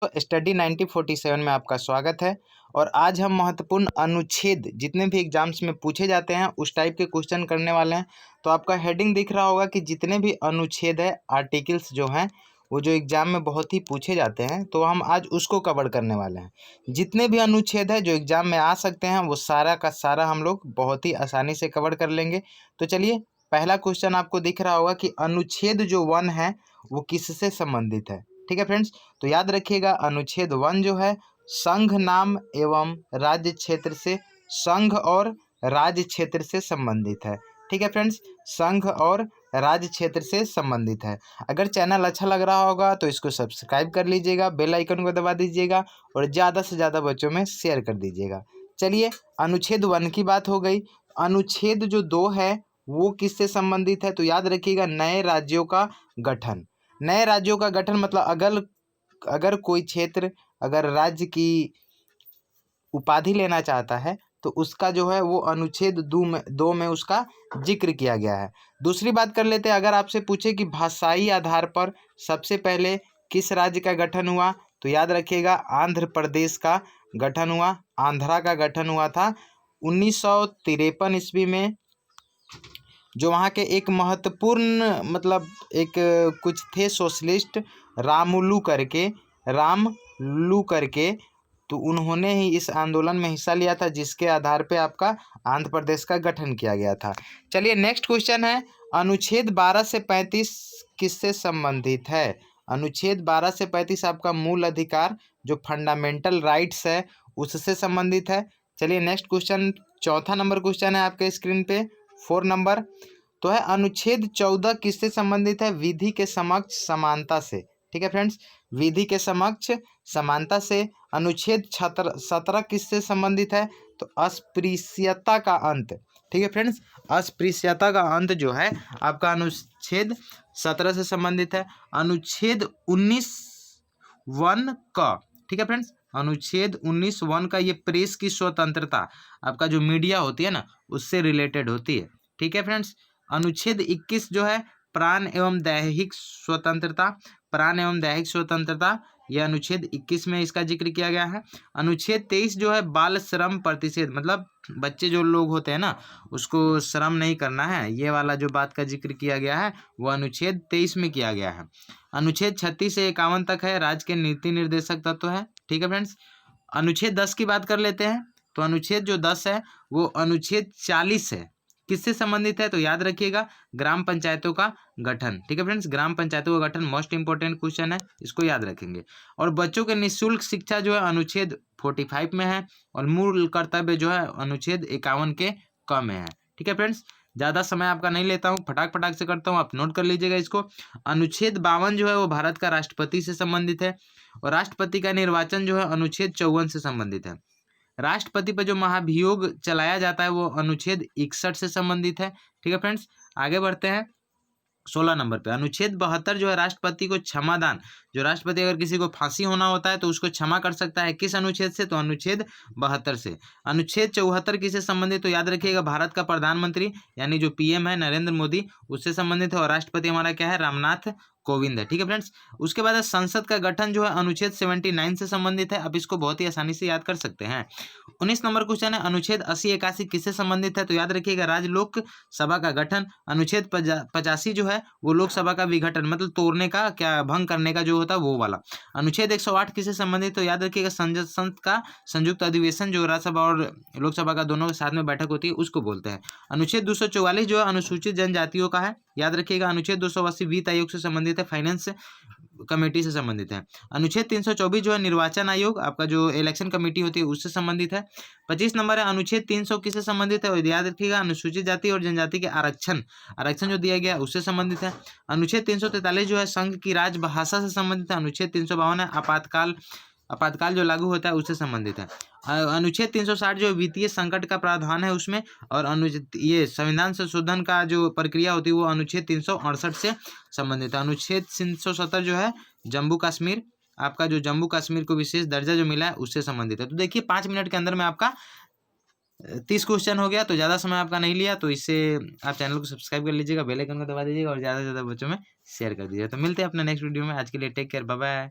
तो स्टडी 9047 में आपका स्वागत है। और आज हम महत्वपूर्ण अनुच्छेद जितने भी एग्जाम्स में पूछे जाते हैं उस टाइप के क्वेश्चन करने वाले हैं। तो आपका हेडिंग दिख रहा होगा कि जितने भी अनुच्छेद है आर्टिकल्स जो हैं वो जो एग्जाम में बहुत ही पूछे जाते हैं, तो हम आज उसको कवर करने वाले हैं। जितने भी अनुच्छेद है जो एग्जाम में आ सकते हैं वो सारा का सारा हम लोग बहुत ही आसानी से कवर कर लेंगे। तो चलिए, पहला क्वेश्चन आपको दिख रहा होगा कि अनुच्छेद जो 1 है वो किससे संबंधित है। ठीक है फ्रेंड्स, तो याद रखिएगा अनुच्छेद 1 जो है संघ नाम एवं राज्य क्षेत्र से, संघ और राज्य क्षेत्र से संबंधित है। ठीक है फ्रेंड्स, संघ और राज्य क्षेत्र से संबंधित है। अगर चैनल अच्छा लग रहा होगा तो इसको सब्सक्राइब कर लीजिएगा, बेल आइकन को दबा दीजिएगा और ज़्यादा से ज़्यादा बच्चों में शेयर कर दीजिएगा। चलिए, अनुच्छेद 1 की बात हो गई। अनुच्छेद जो 2 है वो किससे संबंधित है, तो याद रखिएगा नए राज्यों का गठन। नए राज्यों का गठन मतलब अगर कोई क्षेत्र अगर राज्य की उपाधि लेना चाहता है तो उसका जो है वो अनुच्छेद 2 में उसका जिक्र किया गया है। दूसरी बात कर लेते हैं, अगर आपसे पूछे कि भाषाई आधार पर सबसे पहले किस राज्य का गठन हुआ, तो याद रखिएगा आंध्र प्रदेश का गठन हुआ। आंध्रा का गठन हुआ था 1953 ईस्वी में। जो वहाँ के एक महत्वपूर्ण मतलब एक कुछ थे सोशलिस्ट रामलू करके, तो उन्होंने ही इस आंदोलन में हिस्सा लिया था जिसके आधार पे आपका आंध्र प्रदेश का गठन किया गया था। चलिए, नेक्स्ट क्वेश्चन है अनुच्छेद 12 से 35 किससे संबंधित है। अनुच्छेद 12 से 35 आपका मूल अधिकार जो फंडामेंटल राइट्स है उससे संबंधित है। चलिए, नेक्स्ट क्वेश्चन, चौथा नंबर क्वेश्चन है आपके स्क्रीन पे 4 नंबर, तो है अनुच्छेद 14 किससे संबंधित है, विधि के समक्ष समानता से। ठीक है फ्रेंड्स, विधि के समक्ष समानता से। अनुच्छेद 17 किससे संबंधित है, तो अस्पृश्यता का अंत। ठीक है फ्रेंड्स, अस्पृश्यता का अंत जो है आपका अनुच्छेद 17 से संबंधित है। अनुच्छेद 19(1) का, ठीक है फ्रेंड्स, अनुच्छेद 19(1) का ये प्रेस की स्वतंत्रता, आपका जो मीडिया होती है ना उससे रिलेटेड होती है। ठीक है फ्रेंड्स, अनुच्छेद 21 जो है प्राण एवं दैहिक स्वतंत्रता, प्राण एवं दैहिक स्वतंत्रता, यह अनुच्छेद 21 में इसका जिक्र किया गया है। अनुच्छेद 23 जो है बाल श्रम प्रतिषेध, मतलब बच्चे जो लोग होते हैं ना उसको श्रम नहीं करना है, ये वाला जो बात का जिक्र किया गया है वो अनुच्छेद 23 में किया गया है। अनुच्छेद 36 से 51 तक है राज्य के नीति निर्देशक तत्व है। ठीक है फ्रेंड्स, अनुच्छेद 10 की बात कर लेते हैं, तो अनुच्छेद जो 10 है वो अनुच्छेद 40 है, किससे संबंधित है, तो याद रखिएगा ग्राम पंचायतों का गठन। ठीक है फ्रेंड्स, ग्राम पंचायतों का गठन मोस्ट इंपॉर्टेंट क्वेश्चन है, इसको याद रखेंगे। और बच्चों के निःशुल्क शिक्षा जो है अनुच्छेद 45 में है, और मूल कर्तव्य जो है अनुच्छेद 51 के क में है। ठीक है फ्रेंड्स, ज़्यादा समय आपका नहीं लेता हूँ, फटाक से करता हूँ, आप नोट कर लीजिएगा इसको। अनुच्छेद 52 जो है वो भारत का राष्ट्रपति से संबंधित है, और राष्ट्रपति का निर्वाचन जो है अनुच्छेद 54 से संबंधित है। राष्ट्रपति पर जो महाभियोग चलाया जाता है वो अनुच्छेद 61 से संबंधित है। ठीक है फ्रेंड्स, आगे बढ़ते हैं 16 नंबर पे। अनुच्छेद 72 जो है राष्ट्रपति को क्षमादान, जो राष्ट्रपति अगर किसी को फांसी होना होता है तो उसको क्षमा कर सकता है, किस अनुच्छेद से, तो अनुच्छेद 72 से। अनुच्छेद 74 किससे संबंधित, तो याद रखिएगा भारत का प्रधानमंत्री यानी जो पीएम है नरेंद्र मोदी उससे संबंधित है, और राष्ट्रपति हमारा क्या है, रामनाथ कोविंद है। ठीक है फ्रेंड्स, उसके बाद संसद का गठन जो है अनुच्छेद 79 से संबंधित है, आप इसको बहुत ही आसानी से याद कर सकते हैं। 19 नंबर क्वेश्चन है अनुच्छेद 80-81 किससे संबंधित है, तो याद रखिएगा राज्य लोक सभा का गठन। अनुच्छेद 85 जो है वो लोकसभा का विघटन, मतलब तोड़ने का, क्या भंग करने का जो होता है वो वाला। अनुच्छेद 108 किससे संबंधित, तो याद रखिएगा संसद का संयुक्त अधिवेशन, जो राज्यसभा और लोकसभा का दोनों के साथ में बैठक होती है उसको बोलते हैं। अनुच्छेद 244 जो है अनुसूचित जनजातियों का है, याद रखिएगा। अनुच्छेद 280 वित्त आयोग से संबंधित है, फाइनेंस कमेटी से संबंधित है। अनुच्छेद 324 जो है निर्वाचन आयोग, आपका जो इलेक्शन कमेटी होती है उससे संबंधित है। 25 नंबर है अनुच्छेद 300 किससे संबंधित है, याद रखिएगा अनुसूचित जाति और जनजाति के आरक्षण जो दिया गया उससे संबंधित है। अनुच्छेद 343 जो है संघ की राजभाषा से संबंधित है। अनुच्छेद 352 है आपातकाल जो लागू होता है उससे संबंधित है। अनुच्छेद 360 जो वित्तीय संकट का प्रावधान है उसमें, और ये संविधान संशोधन का जो प्रक्रिया होती है वो अनुच्छेद 368 से संबंधित है। अनुच्छेद 370 जो है जम्मू कश्मीर, आपका जो जम्मू कश्मीर को विशेष दर्जा जो मिला है उससे संबंधित है। तो देखिए 5 मिनट के अंदर में आपका 30 क्वेश्चन हो गया, तो ज़्यादा समय आपका नहीं लिया, तो इससे आप चैनल को सब्सक्राइब कर लीजिएगा, बेल आइकन को दबा दीजिएगा और ज़्यादा से ज़्यादा बच्चों में शेयर कर दीजिएगा। तो मिलते हैं अपने नेक्स्ट वीडियो में, आज के लिए टेक केयर, बाय बाय।